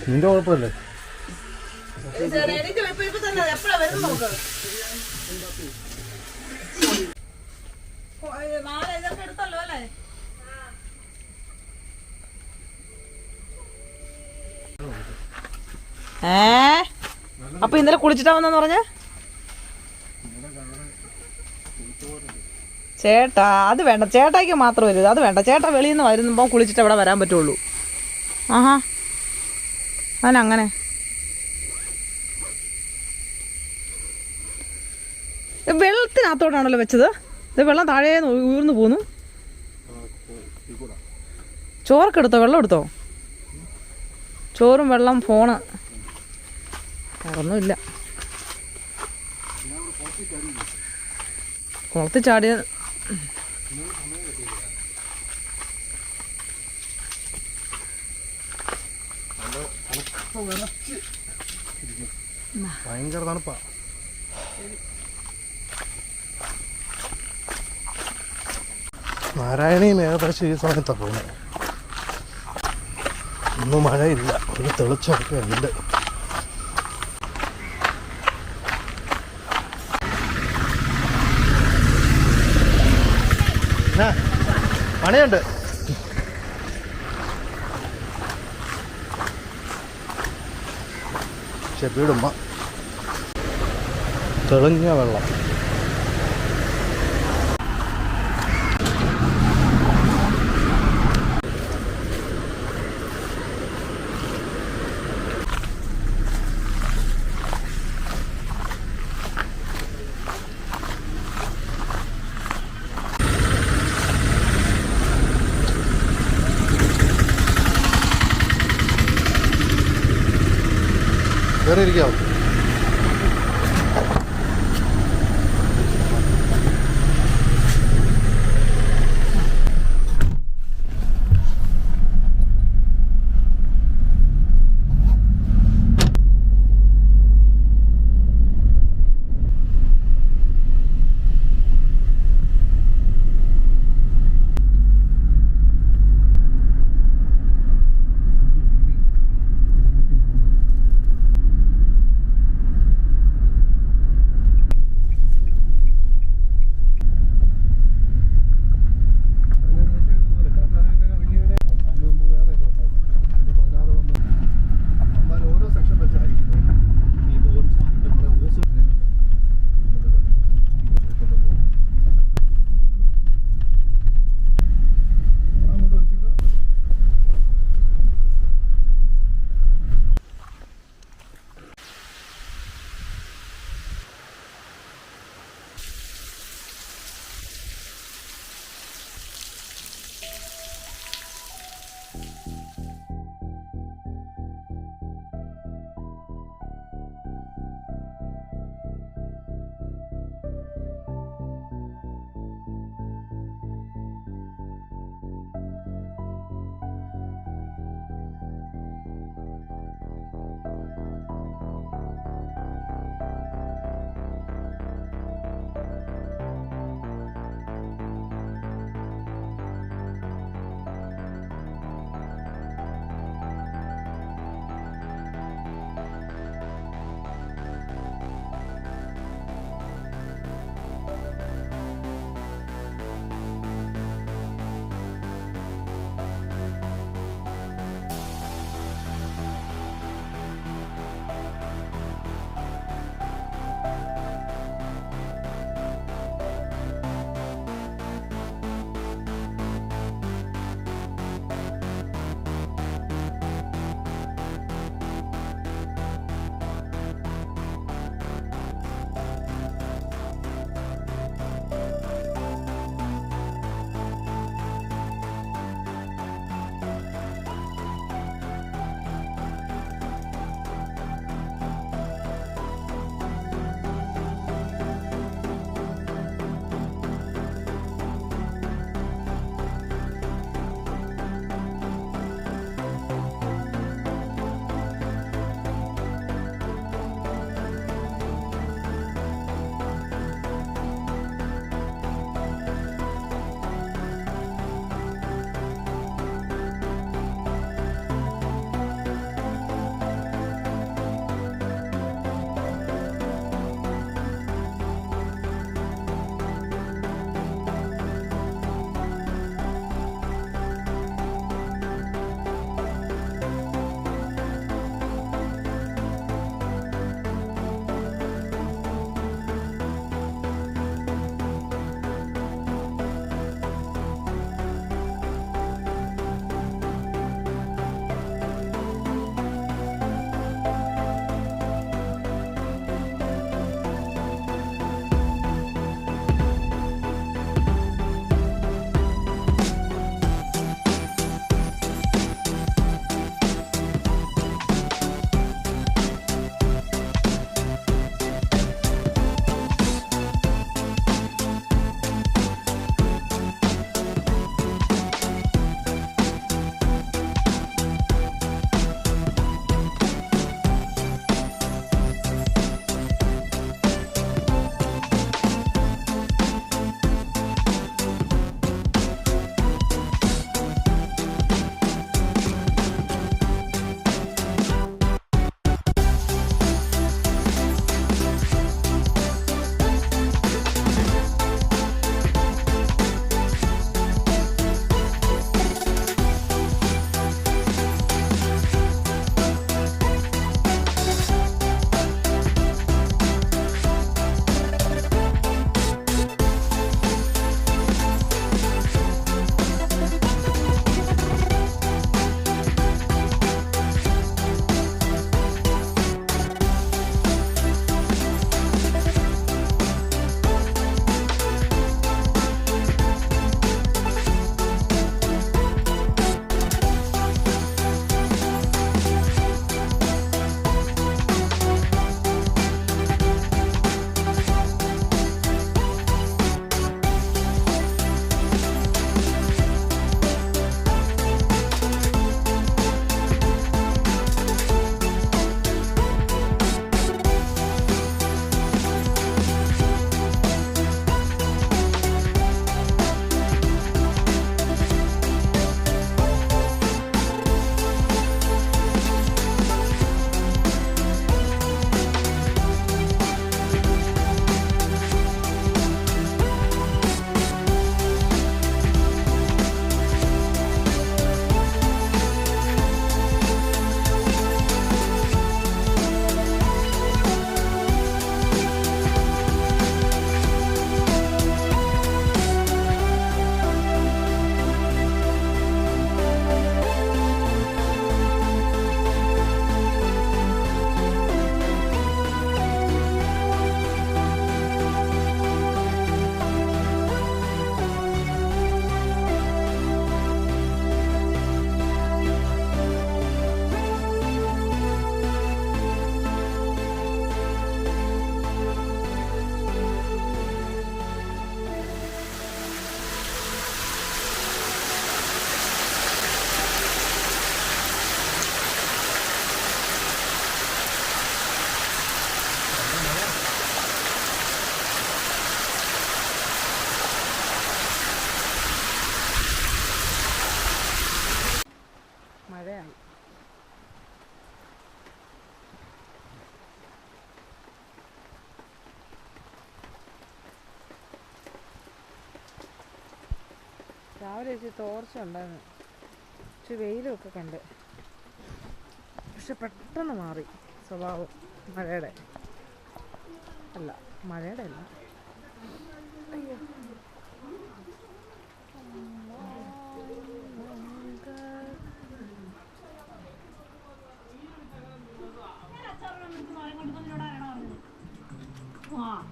നിന്റെ കുഴപ്പമില്ലേ? അപ്പൊ ഇന്നലെ കുളിച്ചിട്ടാ വന്നെന്ന് പറഞ്ഞ ചേട്ടാ? അത് വേണ്ട, ചേട്ടായിക്ക് മാത്രം വരും. അത് വേണ്ട, ചേട്ടാ വെളിയിൽ നിന്ന് വരുമ്പോൾ കുളിച്ചിട്ട് അവിടെ വരാൻ പറ്റുള്ളൂ. ആഹാ, അങ്ങനെ വെള്ളത്തിനകത്തോടാണല്ലോ വെച്ചത്. ഇത് വെള്ളം താഴെ ഉയർന്നു പോന്നു. ചോറൊക്കെ എടുത്തോ? വെള്ളം എടുത്തോ? ചോറും വെള്ളം, ഫോണ്, ഒന്നുമില്ല. കുളത്തിൽ ചാടിയ ഭയങ്കര തണുപ്പാ. നാരായണിയും ഏകദേശം ഈ സമയത്താണ് പോകുന്നത്. ഒന്നും മഴയില്ല, ഒരു തെളിച്ചമൊക്കെ ഉണ്ട്. പണിയുണ്ട്. ചെപ്പിടുമ്പോ തെളിഞ്ഞ വെള്ളം. കയറിയിരിക്കാവോ? രാവിലെ ഇച്ചിരി തോർച്ച ഉണ്ടായിരുന്നു, ഇച്ചിരി വെയിലൊക്കെ കണ്ട്. പക്ഷെ പെട്ടെന്ന് മാറി സ്വഭാവം. മഴയുടെ അല്ല. അയ്യോ,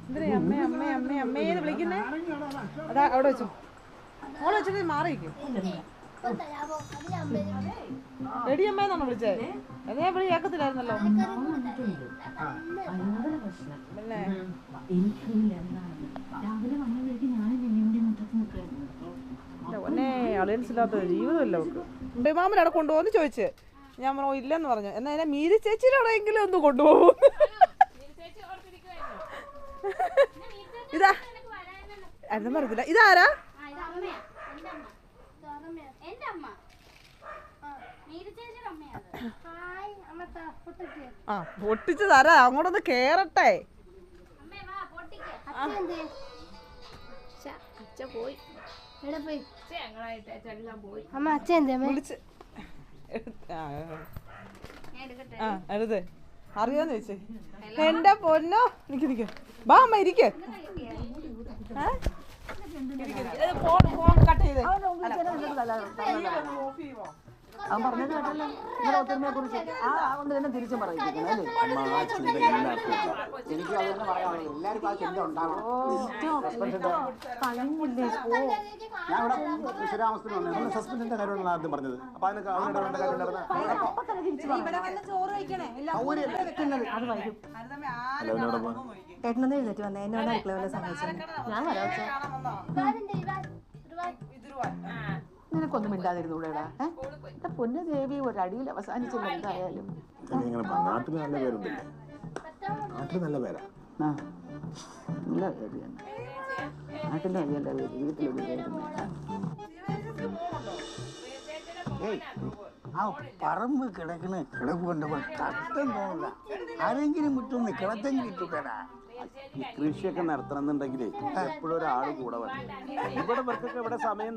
എന്തിനാ അമ്മേ അമ്മേ അമ്മേ അമ്മേന്ന് വിളിക്കുന്നേ? അതാ അവിടെ വെച്ചു, മോള് വെച്ചിട്ട് മാറിയിരിക്കും. എടിയമ്മേന്നാണോ വിളിച്ചേ? അതേ വിളി കേൾക്കത്തില്ലായിരുന്നല്ലോ. പിന്നെ ഒന്നേ അലയൻസ് ഇല്ലാത്ത ജീവിതമല്ല അവർക്ക്. ഉണ്ടേമാമൻ അവിടെ കൊണ്ടുപോകുന്നു ചോദിച്ച്, ഞാൻ പറഞ്ഞു ഇല്ലെന്ന് പറഞ്ഞു. എന്നാ എന്നെ മീരി ചേച്ചിയുടെ അവിടെയെങ്കിലും ഒന്ന് കൊണ്ടുപോകും. ഇതാ അതൊന്നും പറയത്തില്ല. ഇതാരാ? ആ പൊട്ടിച്ച് തരാ, അങ്ങോട്ടൊന്ന് കേറട്ടെ. വിളിച്ച് എടുത്ത് അറിയാന്ന് ചോദിച്ചേ. എന്റെ പൊന്നോ, നിക്ക് ബാ അമ്മ ഇരിക്ക്. ഫോൺ കട്ട് ചെയ്തേ. അവൻ പറഞ്ഞത് കേട്ടല്ലോ നിങ്ങളുടെ ഒത്തൊരുമയെ കുറിച്ച്. കൊണ്ട് തന്നെ തിരിച്ചും പറയിപ്പിക്കണം അല്ലേ? എനിക്ക് അത് തന്നെ പറയാം. എല്ലാവർക്കും ആ ചിന്ത ഉണ്ടാവണം. കഴിഞ്ഞില്ലേ? ഞാൻ ഇവിടെ വിശ്രാമത്തിന് വന്നു. സസ്പെൻഷന്റെ കാര്യമാണ് ആദ്യം പറഞ്ഞത്. അപ്പൊ അതിനൊക്കെ അവരുടെ കാര്യം അത് വൈകും. ഏട്ടനൊന്നും എഴുന്നേറ്റ് വന്നേ. എന്നെ വന്ന് അടുക്കള വല്ല സഹായിച്ചു. ഞാൻ വരാം. നിനക്കൊന്നും മിണ്ടാതിരുന്നൂടെടാ. പൊന്നു ദേവി ഒരടിയിൽ അവസാനിച്ചില്ല. എന്തായാലും നാട്ടിൽ നല്ല പേരുണ്ടല്ലേ? നാട്ടിൽ നല്ല പേരാ. നല്ല പേടിയാണ്. നാട്ടിൽ നല്ല പേര്, വീട്ടിലൊരു പേരുണ്ട്. ആ പറമ്പ് കിടക്കണ കിടപ്പ് കൊണ്ടുപോയി കഷ്ടം തോന്നില്ല. ആരെങ്കിലും മുറ്റൊന്ന് കിളത്തെങ്കിലും ഇട്ടുകടാ. ഈ കൃഷിയൊക്കെ നടത്തണമെന്നുണ്ടെങ്കിലേ എപ്പോഴും ഒരാൾ കൂടെ വരണം. ഇവിടെ ഇവർക്കൊക്കെ ഇവിടെ സമയം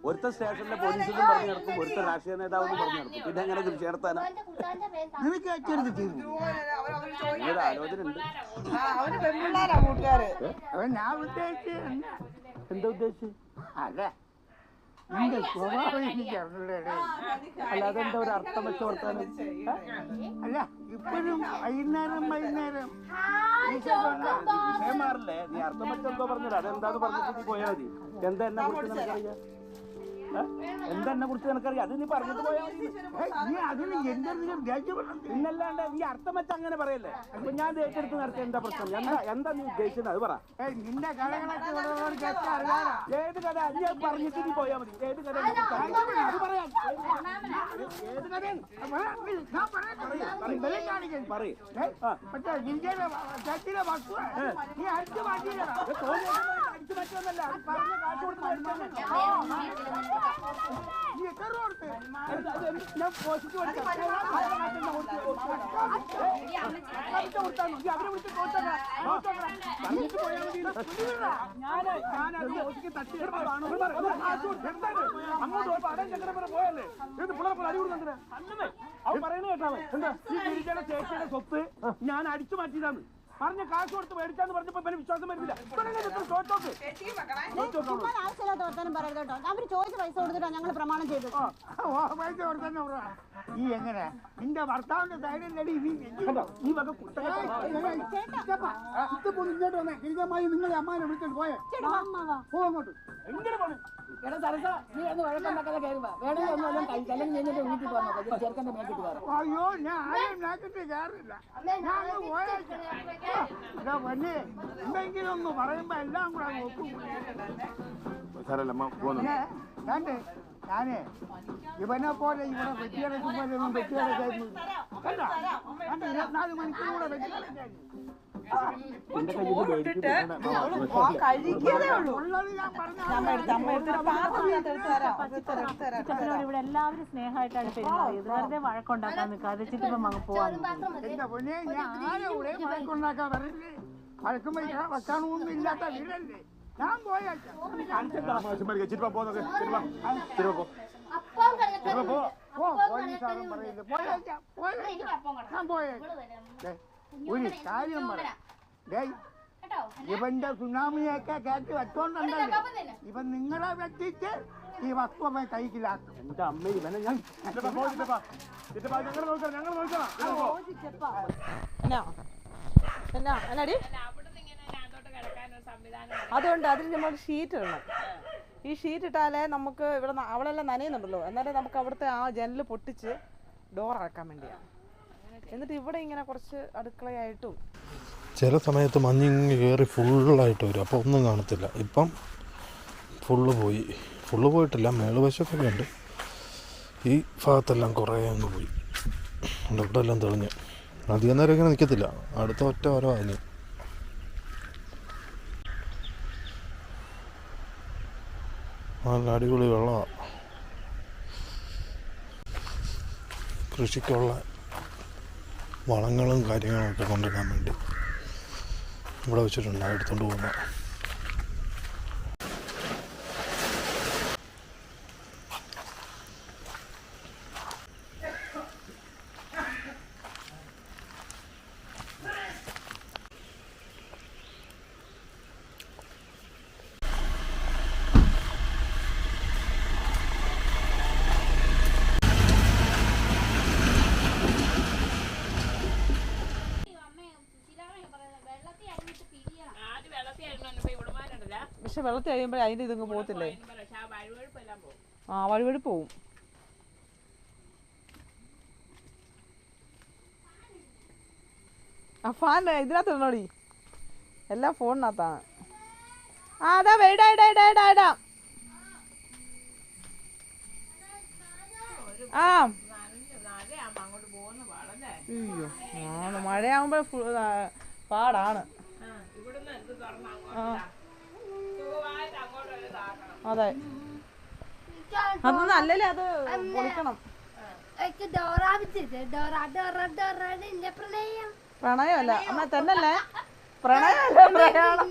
ഒരുത്ത സ്റ്റേഷനിലെ പോലീസിലും പറഞ്ഞു നടക്കും, ഒരുത്ത രാഷ്ട്രീയ നേതാവെന്നും പറഞ്ഞു നടക്കും. പിന്നെ എങ്ങനെ കൃഷി നടത്താനാ? നിനക്ക് അച്ചെടുത്ത് ചെയ്തു ഒരു ആലോചന ഉണ്ട്. ഞാൻ ഉദ്ദേശിച്ചു. എന്താ ഉദ്ദേശിച്ചു? അല്ല നിന്റെ സ്വഭാവം എനിക്ക് അറിഞ്ഞൂടെ? അല്ലാതെ എന്താ ഒരു അർത്ഥം വെച്ച് വർത്താനം? അല്ല ഇപ്പോഴും വൈകുന്നേരം വിഷയം മാറില്ലേ? നീ അർത്ഥം വെച്ച് എന്തോ പറഞ്ഞില്ല, അതെന്താന്ന് പറഞ്ഞിട്ട് പോയാൽ മതി. എന്താ എന്നെ കുറിച്ച് നിനക്കറിയാം? എന്താ എന്നെ കുറിച്ച് നിനക്കറിയാം? അത് നീ പറഞ്ഞിട്ട് പോയാൽ മതി. പിന്നല്ലാണ്ട് നീ അർത്ഥം വെച്ച് അങ്ങനെ പറയല്ലേ? അപ്പൊ ഞാൻ ഏറ്റെടുത്ത് നടത്തിയ എന്താ പ്രശ്നം? എന്താ നീ ഉദ്ദേശിച്ചത്? അത് പറ. നിന്റെ കഥകളൊക്കെ ഏത് കഥ? നീ പറഞ്ഞിട്ട് നീ പോയാൽ മതി. ഏത് കഥ? അത് പറയാം. ഏത് കഥയാണ്? പറയും. നീ അടിച്ചു മാറ്റിയല്ല. അടിച്ചു മാറ്റുമെന്നല്ല, പറഞ്ഞ കാശ് കൊടുത്ത് നീ എത്ര കൊടുത്ത്? ഞാൻ പോസ്റ്റ് കൊടുത്താ അവരെ വിളിച്ച് അങ്ങോട്ട് പോയപ്പോ അടം ചക്കരപ്പുറം പോയല്ലേ? ഇത് പിള്ളേരെ പോലെ അടികൂടുന്നതിന് അവൻ പറയുന്നത് കേട്ടാവേ. എന്താ ഈ ഗിരിജയുടെ ചേച്ചിയുടെ സ്വത്ത് ഞാൻ അടിച്ചു മാറ്റിയതാന്ന് പറഞ്ഞ കാശ് കൊടുത്ത് മേടിച്ചാന്ന് പറഞ്ഞപ്പോ പിന്നെ വിശ്വാസം വരുന്നില്ല. അവര് ചോദിച്ച പൈസ കൊടുത്തിട്ടാ ഞങ്ങൾ പ്രമാണം ചെയ്തു. പൈസ കൊടുത്തന്നെ ഈ എങ്ങനെ നിന്റെ ഭർത്താവിന്റെ സൈഡിലടി ഈ വക ഇങ്ങോട്ട് വന്നേ. ഗിരിജമായി നിങ്ങളെ അമ്മാനെ വിളിച്ചോണ്ട് പോയേ. അങ്ങോട്ട് എങ്ങനെ പോണേ? അയ്യോ ഞാൻ ആരെയും നാക്കിട്ട് കയറില്ല. ഞാൻ പോയാ പൊന്നെ എന്തെങ്കിലും ഒന്ന് പറയുമ്പോ എല്ലാം കൂടെ നോക്കും. ഞാനേ ഇവനെ പോലെ ഇവിടെ വെറ്റിയടക്കുമ്പോഴൊന്നും വെറ്റിയടക്കായിരുന്നു. കണ്ടോ? 24 മണിക്കൂർ കൂടെ ഇവിടെ എല്ലാവരും സ്നേഹമായിട്ടാണ് പെരുമാറിയത്. വെറുതെ വഴക്കുണ്ടാക്കാൻ നിൽക്കാതെ ചിറ്റിപ്പം അങ്ങ് പോവാൻ. എന്റെ പൊന്നെ ഞാൻ ആരെ ഇവിടെ വഴക്കുണ്ടാക്കാൻ പറഞ്ഞില്ലേ? വഴക്കും വെക്കാനൊന്നും ഇല്ലാത്ത വീടല്ലേ? ഞാൻ പോയേക്കാം. പോ, പോലീസ് ആരും പറയില്ല. പോയേക്കാം, പോയേക്കാം. ഞാൻ പോയേക്കാം. ദേ, ഒരു കാര്യം പറയാം. ഡേയ്, ഇവന്റെ സുനാമിയൊക്കെ കയറ്റി വെച്ചോണ്ടല്ലോ ഇവൻ നിങ്ങളെ വെട്ടിച്ച് ഈ വസ്തുവെ കൈക്കിലാക്കും. എന്റെ അമ്മ ഇവനെ ഞാൻ ഞങ്ങൾ നോക്കണം. എന്നാടി അതുകൊണ്ട് അതിന് നമ്മൾ ഷീറ്റ് ഇടണം. ഈ ഷീറ്റ് ഇട്ടാലേ നമുക്ക് ഇവിടെ അവളെല്ലാം നനയുന്നുണ്ടല്ലോ, എന്നാലേ നമുക്ക് അവിടുത്തെ ആ ജനൽ പൊട്ടിച്ച് ഡോർ അടക്കാൻ വേണ്ടിയാണ്. എന്നിട്ട് ഇവിടെ ഇങ്ങനെ കുറച്ച് അടുക്കളയായിട്ടും ചില സമയത്ത് മഞ്ഞിങ്ങ് കയറി ഫുള്ളായിട്ട് വരും, അപ്പോൾ ഒന്നും കാണത്തില്ല. ഇപ്പം ഫുള്ള് പോയിട്ടില്ല, മേളുവശത്തൊക്കെ ഉണ്ട്. ഈ ഭാഗത്തെല്ലാം കുറേ അങ്ങ് പോയി. ഇവിടെ എല്ലാം തെളിഞ്ഞ് അധികം നേരം ഇങ്ങനെ നിൽക്കത്തില്ല, അടുത്ത ഒറ്റ ഓരോ അതിന്. നല്ല അടിപൊളി വെള്ളമാണ്. കൃഷിക്കുള്ള വളങ്ങളും കാര്യങ്ങളൊക്കെ കൊണ്ടുവരാൻ വേണ്ടി ഇവിടെ വെച്ചിട്ടുണ്ട്, എടുത്തുകൊണ്ട് പോകുന്നത്. പക്ഷെ വെള്ളത്തിൽ കഴിയുമ്പോൾ അതിൻ്റെ ഇതങ്ങ് പോകത്തില്ലേ? ആ വഴുവഴി പോവും. ആ ഫാൻ ഇതിനകത്ത് ഇടണോടി, എല്ലാം ഫോണിനകത്താണ്. ആ അതാ ഇടാ. ആ അയ്യോ ആണ്, മഴയാകുമ്പോൾ പാടാണ്. അതെ, അതൊന്നും അല്ലല്ലേ, അത് പൊളിക്കണം. പ്രണയമല്ല അമ്മ തന്നല്ലേ, പ്രണയമല്ല പ്രയാണം.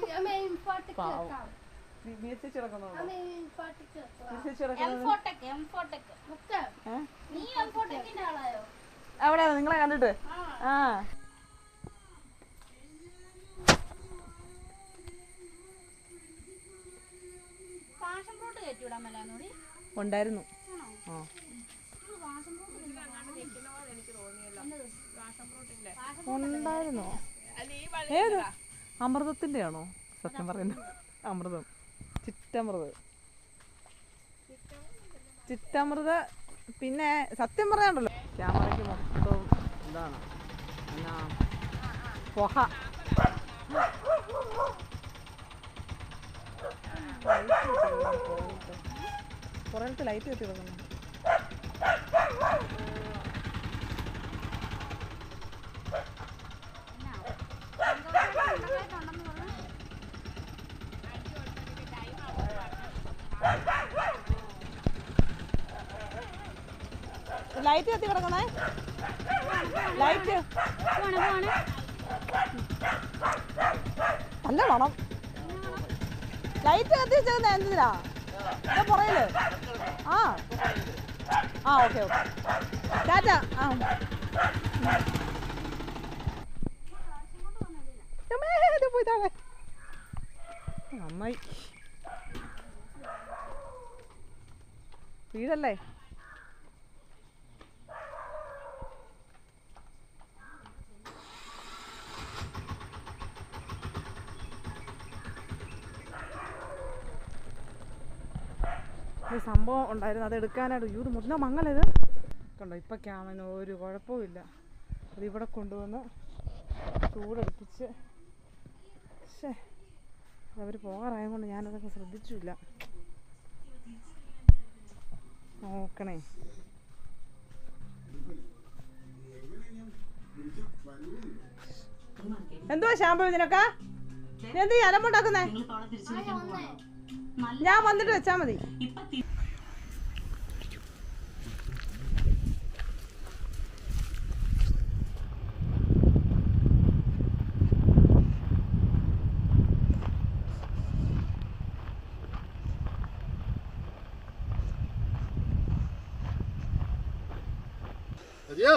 എവിടെയാ നിങ്ങളെ കണ്ടിട്ട്? ആ ഉണ്ടായിരുന്നു. ഉണ്ടായിരുന്നോ? ഏത് അമൃതത്തിന്റെ ആണോ? സത്യം പറയുന്നത് അമൃതം, ചിറ്റമൃത. പിന്നെ സത്യം പറയാണ്ടല്ലോ, ക്യാമറയ്ക്ക് മൊത്തം ഇതാണ് എന്നാ പൊഹ. കുറേ ലൈറ്റ് കത്തി കൊടുക്കണം. ലൈറ്റ് കത്തി കിടക്കണേ, ലൈറ്റ് നല്ല മണം. ലൈറ്റ് കത്തി വെച്ചേക്കുന്ന എന്തിനാ പുറയില്? ആ ഓക്കെ ടാറ്റ. പോയി താഴെ നന്നായി വീടല്ലേ. സംഭവം ഉണ്ടായിരുന്നു, അത് എടുക്കാനായിട്ട് യൂത് മുന്നോ മങ്ങലത് കണ്ടോ. ഇപ്പം ക്യാമറ ഒരു കുഴപ്പമില്ല, അതിവിടെ കൊണ്ടുവന്ന് ചൂടെടുപ്പിച്ച്. പക്ഷേ അവർ പോകാറായതുകൊണ്ട് ഞാനതൊക്കെ ശ്രദ്ധിച്ചില്ല. നോക്കണേ, എന്തുവാ ശാമ്പു ഇതിനൊക്കെ? എന്ത് അലമ്പുണ്ടാക്കുന്നേ? ഞാൻ വന്നിട്ട് വെച്ചാ മതി. അതെയോ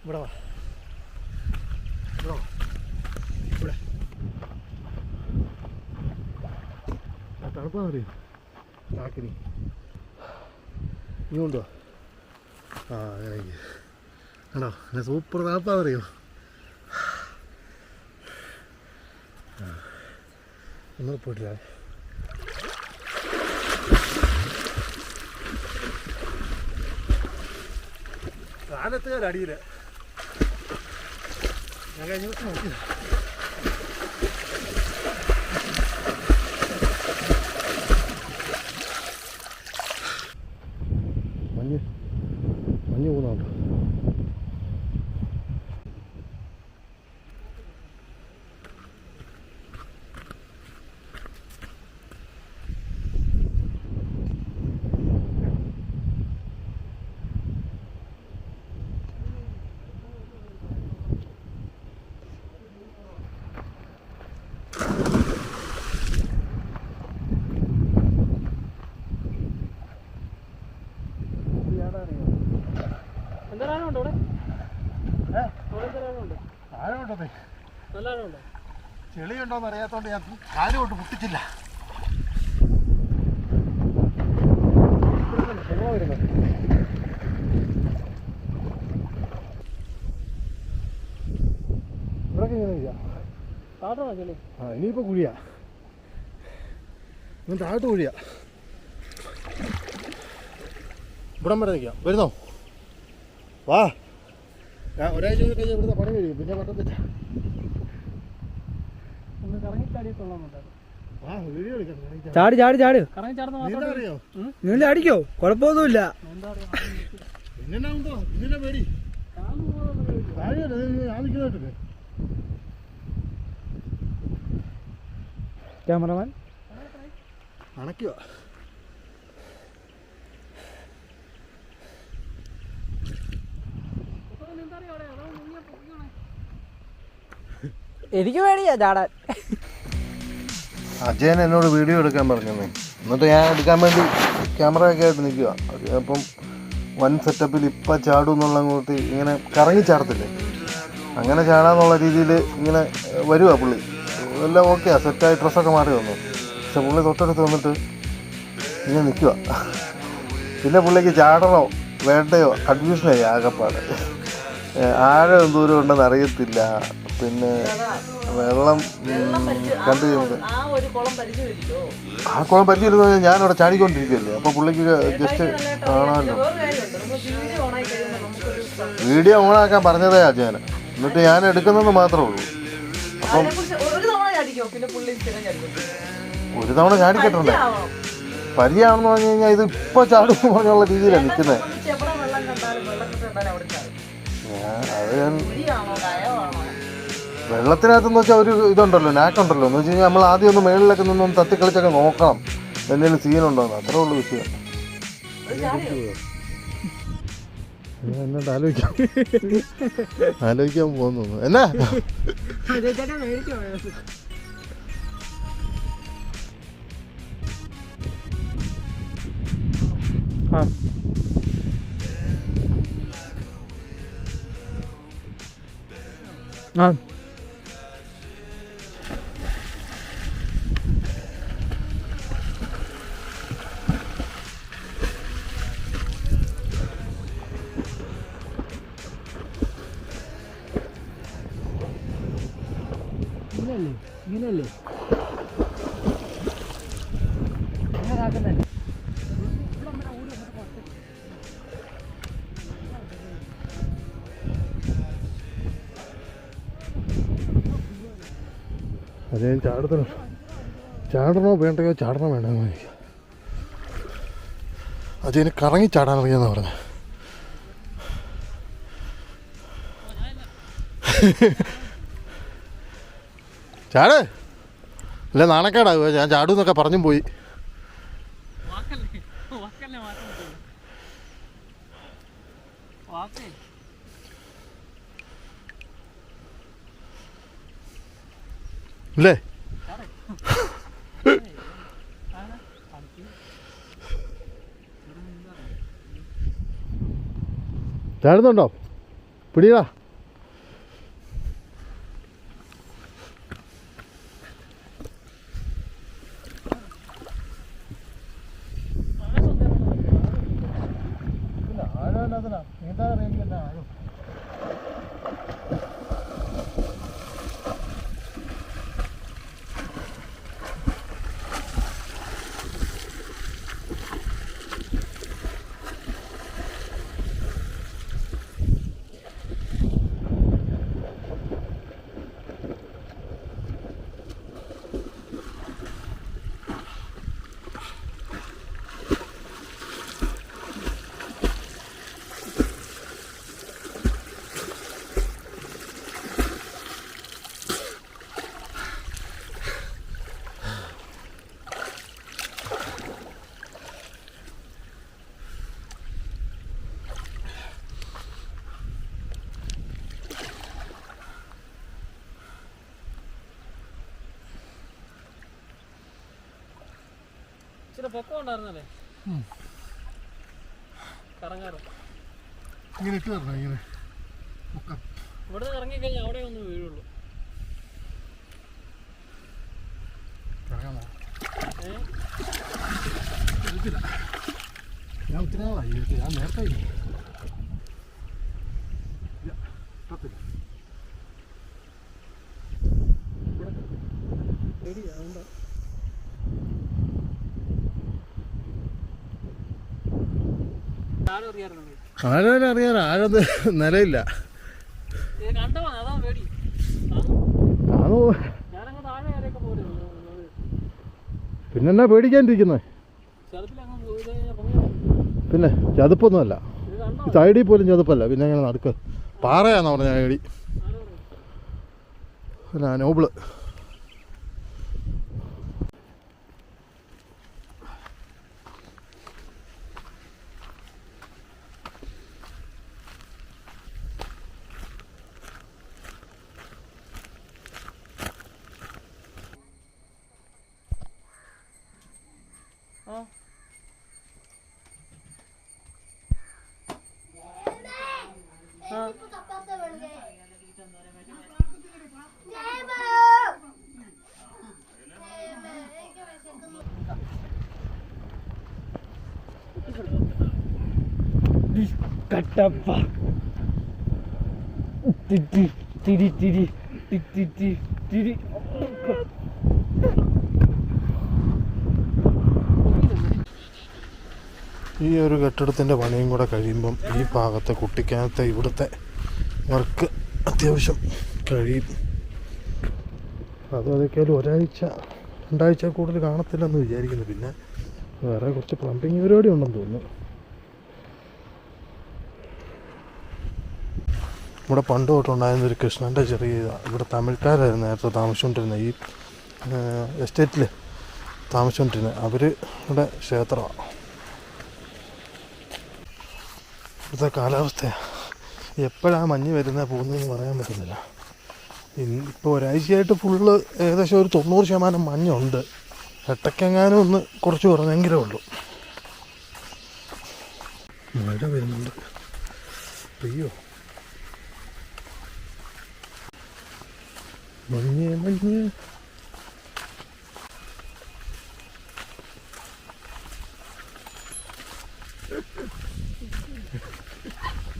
ഇവിടെ വാ ഇവിടെ വാ ഇവിടെ തണുപ്പാന്നറിയോ ചാക്കിനി നീ കൊണ്ടുവാ അങ്ങനെ ആണോ എന്നെ സൂപ്പർ തണുപ്പാന്നറിയോ ഒന്നും പോയിട്ടില്ല കാലത്തുകാരടിയില്ല ഞാൻ കഴിഞ്ഞ ദിവസം നോക്കിയത് മഞ്ഞ് പോകുന്നുണ്ടോ ചെളിയുണ്ടോന്ന് അറിയാത്തോണ്ട് ഞാൻ കാല് കൊണ്ട് പൊട്ടിച്ചില്ല. ഇവിടൊക്കെ ഇങ്ങനെ ഇനിയിപ്പോ കുഴിയാ, താഴോട്ട് കുഴിയാ. ഇവിടം വരെ നിൽക്കാം. വരുന്നോ? വാ. ഞാൻ ഒരാഴ്ച കഴിഞ്ഞാൽ ഇവിടുത്തെ പണി കഴിയും, പിന്നെ പറ്റത്തില്ല. ചാടി ചാടി ചാടി അറിയോ? നീ ചാടിക്കോ, കുഴപ്പമൊന്നുമില്ല. പിന്നെന്നാ ഉണ്ടോ? പിന്നെന്നാ പേടി? ആദിക്കുന്നതായിട്ടില്ലേ ക്യാമറമാൻ അണയ്ക്കുക. എനിക്ക് പേടിയാ ചാടാൻ. അജയൻ എന്നോട് വീഡിയോ എടുക്കാൻ പറഞ്ഞേ, എന്നിട്ട് ഞാൻ എടുക്കാൻ വേണ്ടി ക്യാമറ ഒക്കെ ആയിട്ട് നിൽക്കുക. അപ്പം വൻ സെറ്റപ്പിൽ ഇപ്പം ചാടും എന്നുള്ള അങ്ങോട്ട് ഇങ്ങനെ കറങ്ങി ചാടത്തില്ലേ, അങ്ങനെ ചാടാന്നുള്ള രീതിയിൽ ഇങ്ങനെ വരുവാ പുള്ളി. എല്ലാം ഓക്കെയാ, സെറ്റായി ഡ്രസ്സൊക്കെ മാറി വന്നു. പക്ഷെ പുള്ളി തൊട്ടടുത്ത് വന്നിട്ട് ഇങ്ങനെ നിൽക്കുക. പിന്നെ പുള്ളിക്ക് ചാടണോ വേണ്ടയോ കൺഫ്യൂഷനായി ആകെപ്പാട്. ആഴം ദൂരം ഉണ്ടെന്ന് അറിയത്തില്ല. പിന്നെ വെള്ളം കണ്ടു കഴിയുമ്പോൾ ആ കുളം പരിചയമില്ലെന്ന് പറഞ്ഞാൽ ഞാനവിടെ ചാടിക്കൊണ്ടിരിക്കുകയല്ലേ. അപ്പോൾ പുള്ളിക്ക് ജസ്റ്റ് കാണാമല്ലോ. വീഡിയോ ഓണാക്കാൻ പറഞ്ഞതേ അജയൻ, എന്നിട്ട് ഞാൻ എടുക്കുന്നതെന്ന് മാത്രമേ ഉള്ളൂ. അപ്പം ഒരു തവണ ചാടിക്കട്ടുണ്ടേ, പരിചയമാണെന്ന് പറഞ്ഞു കഴിഞ്ഞാൽ ഇത് ഇപ്പോൾ ചാടും പറഞ്ഞുള്ള രീതിയിലാണ് നിൽക്കുന്നത്. അത് ഞാൻ വെള്ളത്തിനകത്തെന്ന് വെച്ചാൽ ഒരു ഇതുണ്ടല്ലോ, നാക്കുണ്ടല്ലോ. എന്ന് വെച്ച് കഴിഞ്ഞാൽ നമ്മൾ ആദ്യം ഒന്ന് മേളിലൊക്കെ നിന്നൊന്ന് തത്തിക്കളിച്ചൊക്കെ നോക്കണം എന്തെങ്കിലും സീനുണ്ടോന്ന്. അത്രേ ഉള്ളൂ വിഷയം. എന്നോട്ട് ആലോചിക്കാൻ പോകുന്നു. എന്നാ ഇങ്ങനെയല്ലേ അത് ഞാൻ ചാടണോ വേണ്ടയോ ചാടണോ വേണ്ടോ അതിന് കറങ്ങി ചാടാൻ അറിയാമെന്നാണ് പറഞ്ഞത്. ചാട് അല്ല നാണക്കേടാകുക, ഞാൻ ചാടുന്നൊക്കെ പറഞ്ഞും പോയി. അല്ലേ ചാടുന്നുണ്ടോ? പിടിയടാ. പൊക്കം ഉണ്ടായിരുന്നല്ലേ കറങ്ങാറ്. ഇങ്ങനെ ഇട്ട് തരണം, ഇങ്ങനെ ഇവിടെ നിന്ന് ഇറങ്ങിക്കഴിഞ്ഞാൽ അവിടെ ഒന്ന് വീഴുള്ളൂ. ഞാൻ ഒത്തിരി നാളായി, ഞാൻ നേരത്തെ ആഴം അറിയാൻ ആഴം നിലയില്ല. പിന്നെന്നാ പേടിക്കാണ്ടിരിക്കുന്നത്? പിന്നെ ചതുപ്പൊന്നുമല്ല, സൈഡിൽ പോലും ചതുപ്പല്ല, പിന്നെ അങ്ങനെ നടക്കുക. പാറയാന്ന് പറഞ്ഞ ഐഡി അല്ല നോബിള്. കട്ടപ്പ തിരി തിരി തിരി തിരി തിരി. ഈ ഒരു കെട്ടിടത്തിൻ്റെ പണിയും കൂടെ കഴിയുമ്പം ഈ ഭാഗത്തെ കുട്ടിക്കാനത്തെ ഇവിടുത്തെ വർക്ക് അത്യാവശ്യം കഴിയും. അതൊക്കെയാലും രണ്ടാഴ്ച കൂടുതൽ കാണത്തില്ലെന്ന് വിചാരിക്കുന്നു. പിന്നെ വേറെ കുറച്ച് പ്ലംബിങ് പരിപാടി ഉണ്ടെന്ന് തോന്നുന്നു. ഇവിടെ പണ്ട് തൊട്ടുണ്ടായിരുന്നൊരു കൃഷ്ണൻ്റെ ചെറിയ ഇവിടെ തമിഴ്ക്കാരായിരുന്നു നേരത്തെ താമസിച്ചുകൊണ്ടിരുന്നത്, ഈ എസ്റ്റേറ്റിൽ താമസിച്ചുകൊണ്ടിരുന്നത്. അവർ ഇവിടെ ക്ഷേത്രമാണ്. ഇവിടുത്തെ കാലാവസ്ഥയാണ്, എപ്പോഴാണ് മഞ്ഞ് വരുന്നത് പോകുന്നതെന്ന് പറയാൻ പറ്റുന്നില്ല. ഇപ്പോൾ ഒരാഴ്ചയായിട്ട് ഫുള്ള് ഏകദേശം ഒരു 90% മഞ്ഞുണ്ട്. ഇടയ്ക്കെങ്ങാനും ഒന്ന് കുറച്ച് കുറഞ്ഞെങ്കിലേ ഉള്ളൂ. മഴ വരുന്നുണ്ട്. അയ്യോ മഞ്ഞ് മഞ്ഞ്.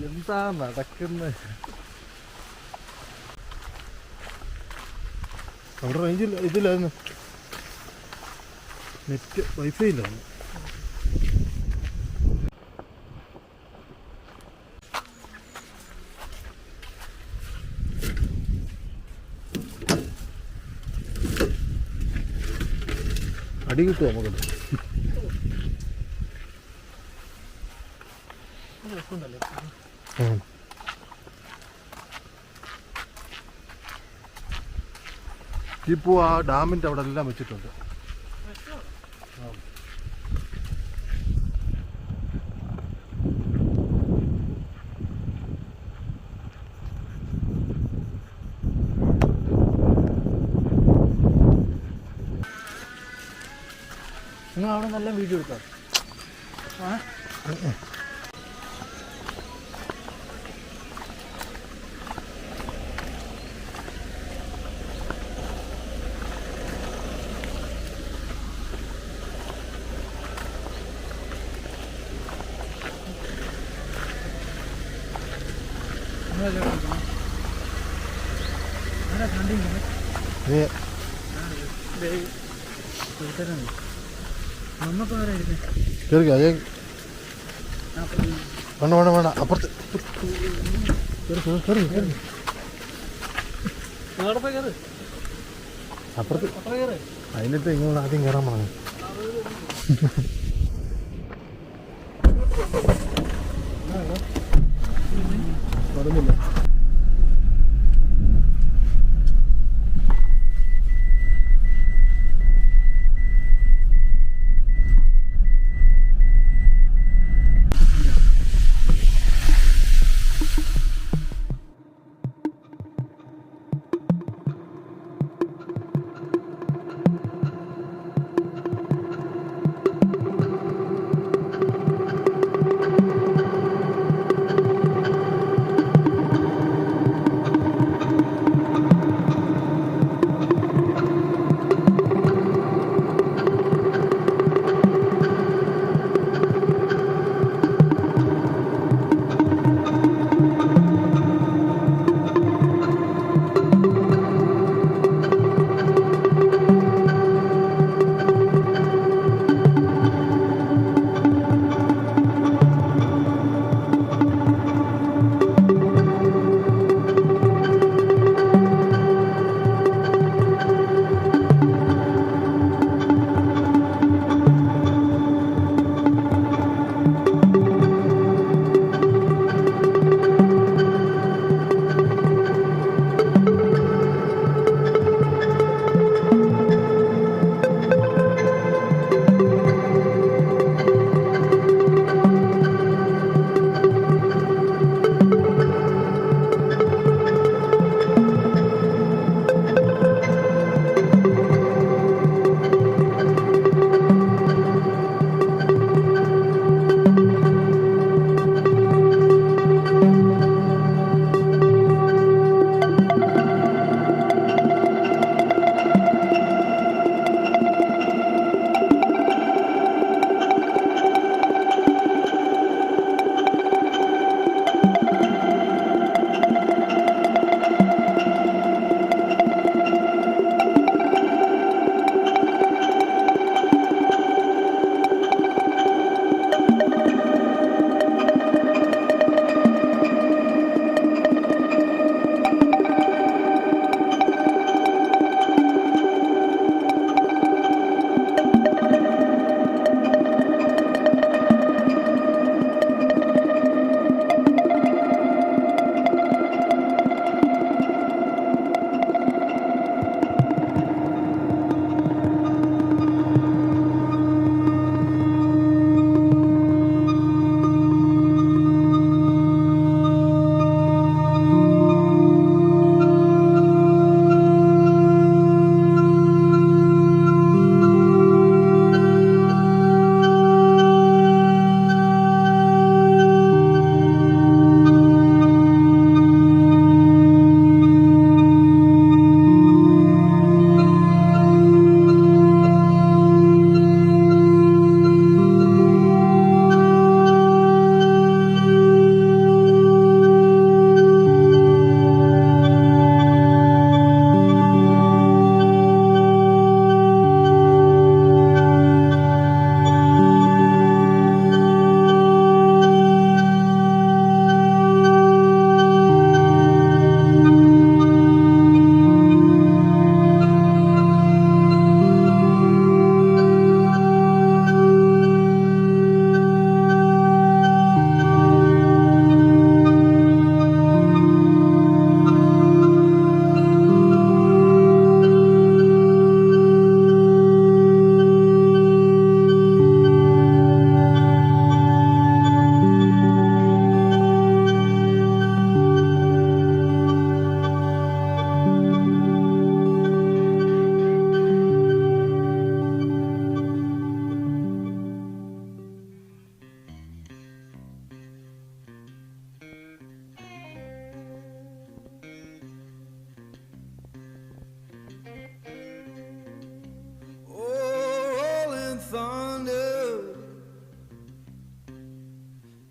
എന്താ നടക്കുന്നത്? അവിടെ റേഞ്ചില്ല, ഇതില്ലായിരുന്നു, നെറ്റ് വൈഫൈ ഇല്ലായിരുന്നു. അടി കിട്ടുമോ നമുക്കത്? ഈ പൂ ആ ഡാമിൻ്റെ അവിടെ എല്ലാം വെച്ചിട്ടുണ്ട്. നിങ്ങൾ അവിടെ നല്ല വീഡിയോ എടുക്കാം. കയറിക്കോ അതേ വേണ്ട വേണ്ട വേണ്ട അപ്പുറത്ത് അപ്പുറത്ത് അതിനകത്ത് ഇങ്ങോട്ട് ആദ്യം കയറാൻ പറഞ്ഞു. പറഞ്ഞില്ല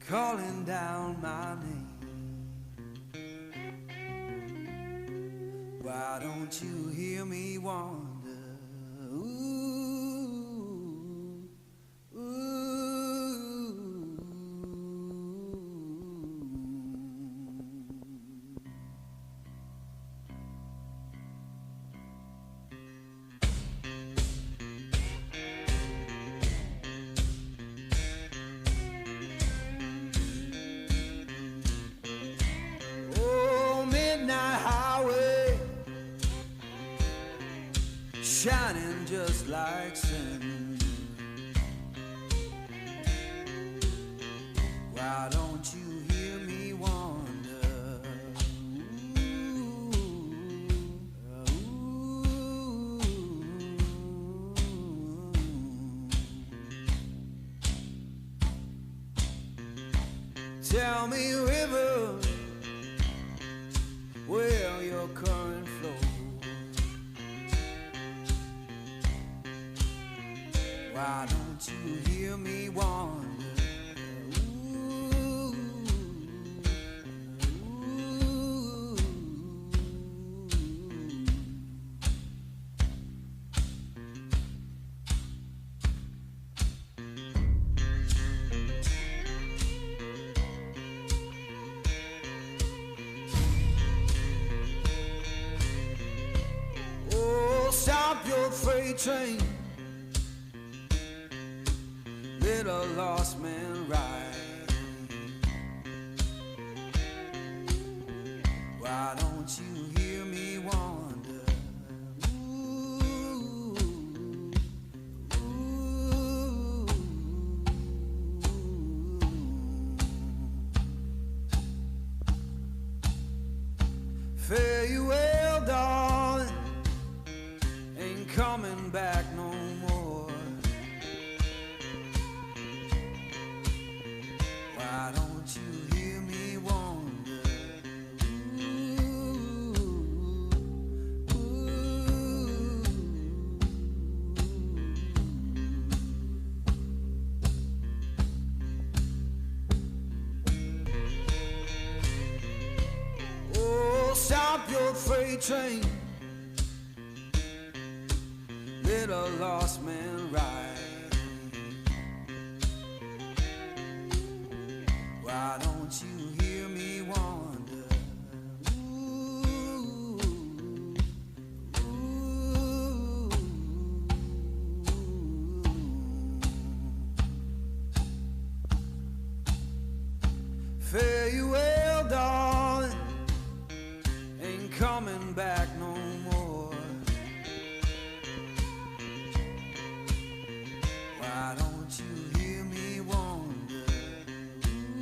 calling down my name. Why don't you hear me wonder? Ooh, ooh. Oh, midnight highway, shining just like sin. Why don't you hear me wonder? Ooh, ooh. Tell me, river, where your current flows. Why don't you hear me wonder? Ooh, ooh. Oh, stop your freight train, let a lost man ride. Why don't you hear me wonder? Ooh, ooh. Fare you well, darling, ain't coming back no more. Why don't you hear me wonder? Ooh, ooh. Oh, stop your freight train, let a lost man ride. Why don't you hear me wonder? Ooh, ooh. Fare you well, darling, ain't coming back no more. Why don't you hear me wonder?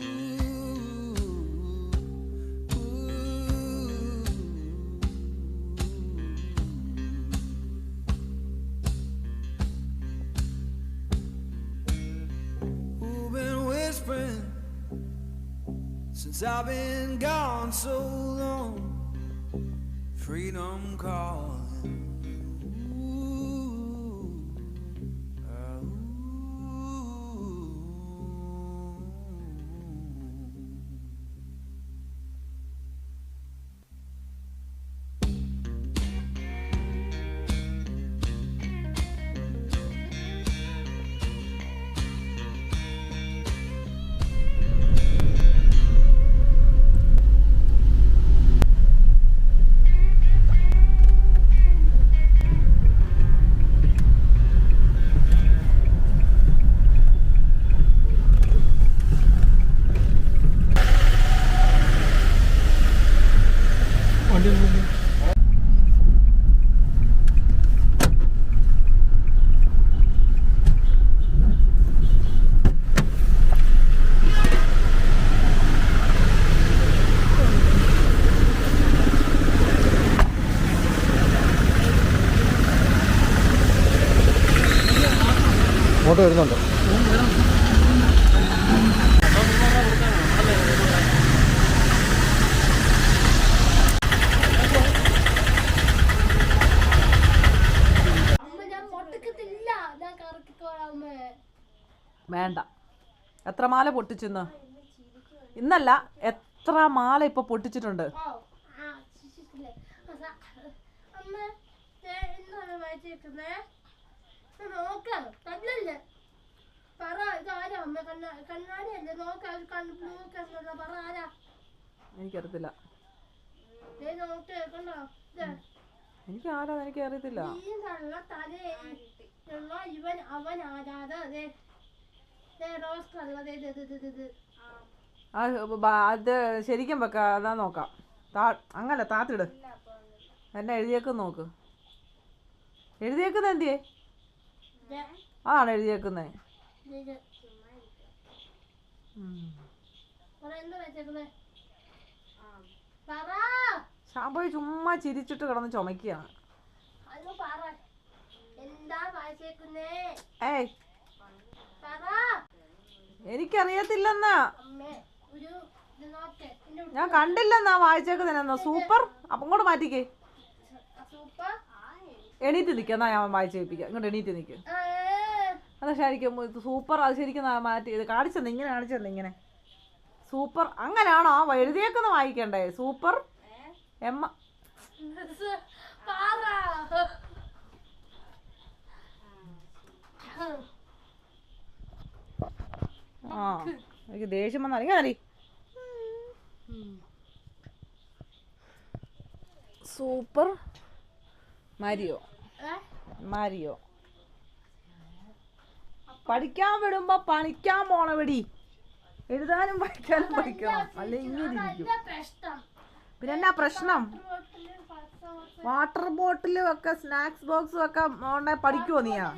Ooh, ooh. Who been whispering since I've been gone so long? Freedom calling. Ooh, ooh. ഇങ്ങോട്ട് വരുന്നുണ്ട്. വേണ്ട. എത്ര മാല പൊട്ടിച്ചെന്ന്? ഇന്നല്ല എത്ര മാല ഇപ്പൊ പൊട്ടിച്ചിട്ടുണ്ട്. എനിക്കറിയത്തില്ല. എനിക്ക് ആരാ എനിക്ക് അറിയത്തില്ല. അത് ശരിക്കും വെക്ക അതാ നോക്കാം. അങ്ങനെ താത്തിട്. എന്നെ എഴുതിയേക്കും നോക്ക്. എഴുതിയേക്കുന്ന എന്തിയേ? അതാണ് എഴുതിയേക്കുന്നേ. ഷാമ്പോയി ചുമ്മാ ചിരിച്ചിട്ട് കിടന്ന് ചുമക്കുകയാണ്. ഏയ് എനിക്കറിയത്തില്ലെന്നാ, ഞാൻ കണ്ടില്ലെന്നാ വായിച്ചേക്കുന്നതിനെന്നാ. സൂപ്പർ. അപ്പം ഇങ്ങോട്ട് മാറ്റിക്കേ. എണീറ്റ് നിൽക്കാം. എന്നാ ഞാൻ വായിച്ച് കേൾപ്പിക്കാം. ഇങ്ങോട്ട് എണീറ്റ് നിൽക്കും. അതാ ശരിക്കും സൂപ്പർ. അത് ശരിക്കും മാറ്റി ഇത് കാണിച്ചെന്ന് ഇങ്ങനെ കാണിച്ചെന്ന് ഇങ്ങനെ സൂപ്പർ. അങ്ങനെയാണോ എഴുതിയേക്കുന്ന വായിക്കണ്ടേ? സൂപ്പർ എമ്മ ആ എനിക്ക് ദേഷ്യം വന്നാൽ ഇങ്ങനെ സൂപ്പർ മാരിയോ മാരിയോ. പഠിക്കാൻ വിടുമ്പോ പണിക്കാൻ പോണവടി. എഴുതാനും പഠിക്കാനും പഠിക്കണം, അല്ലെ ഇങ്ങനെ ഇരിക്കും. പിന്നെ എന്നാ പ്രശ്നം? വാട്ടർ ബോട്ടിലും ഒക്കെ സ്നാക്സ് ബോക്സും ഒക്കെ പഠിക്കുവോ നീയാ?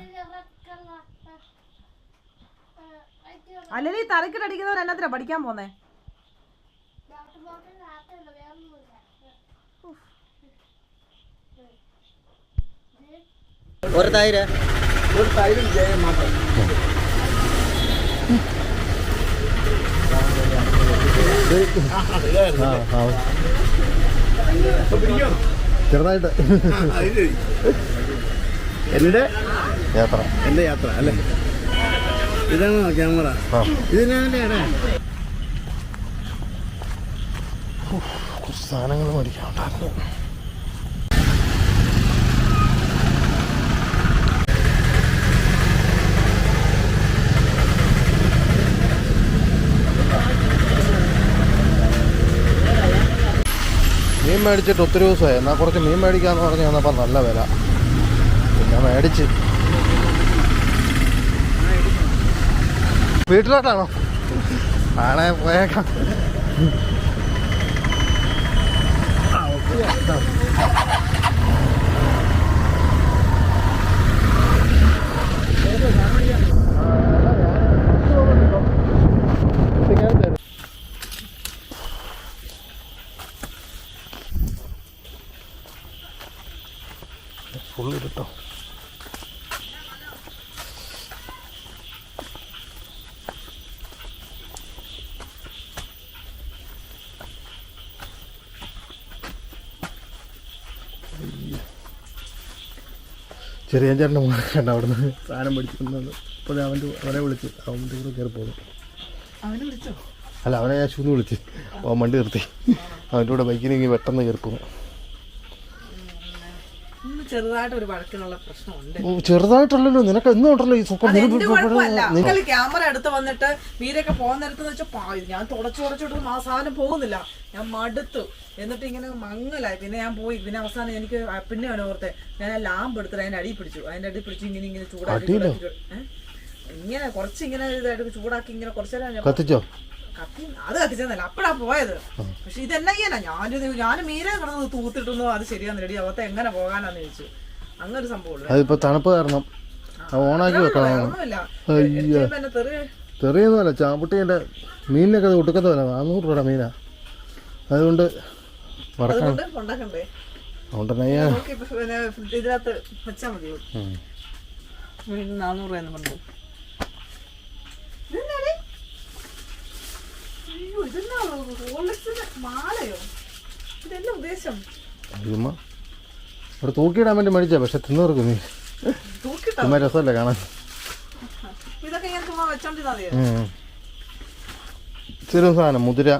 അല്ലെങ്കിൽ തലക്കിട്ടടിക്കുന്നവർ എന്നത്തിനാ പഠിക്കാൻ പോന്നേ? ഒരു തൈര് മാത്രം. ചെറുതായിട്ട് എന്റെ യാത്ര എന്റെ യാത്ര അല്ലേ? ഇതാണോ ക്യാമറ? ഇതിനാണ് കുറച്ച് സാധനങ്ങൾ മേടിക്കാനുണ്ടായിരുന്നു. മീൻ മേടിച്ചിട്ട് ഒത്തിരി ദിവസമായി. എന്നാൽ കുറച്ച് മീൻ മേടിക്കാമെന്ന് പറഞ്ഞ് വന്നപ്പോൾ നല്ല വില. പിന്നെ മേടിച്ച് വീട്ടിലോട്ടാണോ? ആണേ പോയേക്കാം. ഫുള്ള് കിട്ടോ? ചെറിയ ചേട്ടൻ്റെ മോനെ കണ്ട അവിടുന്ന് സാധനം പഠിക്കുന്നത്. ഇപ്പോൾ അവനെ വിളിച്ച് അവൻ്റെ കൂടെ കയറി പോകുന്നു. അല്ല, അവനെ ഞാൻ ശൂന്ന് വിളിച്ച് അവൻ വണ്ടി നിർത്തി. അവൻ്റെ കൂടെ ബൈക്കിനെങ്കിൽ പെട്ടെന്ന് കയറി പോകുന്നു. ചെറുതായിട്ടൊരു വഴക്കിനുള്ള പ്രശ്നമുണ്ട്. ചെറുതായിട്ടുള്ളല്ലോ, നിനക്ക് എന്നും ഉണ്ടല്ലോ ഈ സുഖം. ക്യാമറ എടുത്ത് വന്നിട്ട് വീരൊക്കെ പോകുന്നിടത്തെന്ന് വെച്ചാൽ ഞാൻ തുടച്ചോട്ട് ആ സാധനം പോകുന്നില്ല. ഞാൻ മടുത്തു. എന്നിട്ട് ഇങ്ങനെ മങ്ങലായി. പിന്നെ ഞാൻ പോയി. പിന്നെ അവസാനം എനിക്ക് പിന്നെ ഓർത്തെ ഞാൻ ആ ലാമ്പ് എടുത്തിട്ട് അതിന്റെ അടി പിടിച്ചു. ഇങ്ങനെ ചൂടാക്കി ഇങ്ങനെ കുറച്ചിങ്ങനെ ഇതായിട്ട് ചൂടാക്കി ഇങ്ങനെ കുറച്ചേരം കത്തിച്ചോ? അത് കത്തിച്ചെന്നല്ല, അപ്പഴാ പോയത്. പക്ഷെ ഇതെന്നാ ചെയ്യാനാ? ഞാൻ മീനെ കിടന്ന് തൂത്തിട്ടൊന്നും അത് ശരിയാന്ന് റെഡി അവത്തെ എങ്ങനെ പോകാനാന്ന് ചോദിച്ചു. അങ്ങനെ സംഭവം. അതിപ്പോ തണുപ്പ് കാരണം ഓണാക്കി വെക്കണം. തെറിയൊന്നുമല്ല, ചാമ്പുട്ടിന്റെ മീനിനൊക്കെ അത് ഒടുക്കത്തല്ല. 400 രൂപയുടെ മീനാ. അതുകൊണ്ട് വറക്കണം. അതുകൊണ്ട് ഇതിനകത്ത് വെച്ചാ മതിയോ? 400 രൂപയെന്ന് പറഞ്ഞു. മാലയോ? ഇതെല്ലാം ഉദ്ദേശം ഇവിടെ തൂക്കിയിടാൻ വേണ്ടി മേടിച്ചാ. പക്ഷെ തിന്നവർക്ക് നീ ചുമ്മാ രസമല്ലേ കാണാൻ. ഇതൊക്കെ ഞാൻ ചുമ്മാ വെച്ചോണ്ടിരുന്നാ ചെറിയ സാധനം മുതിര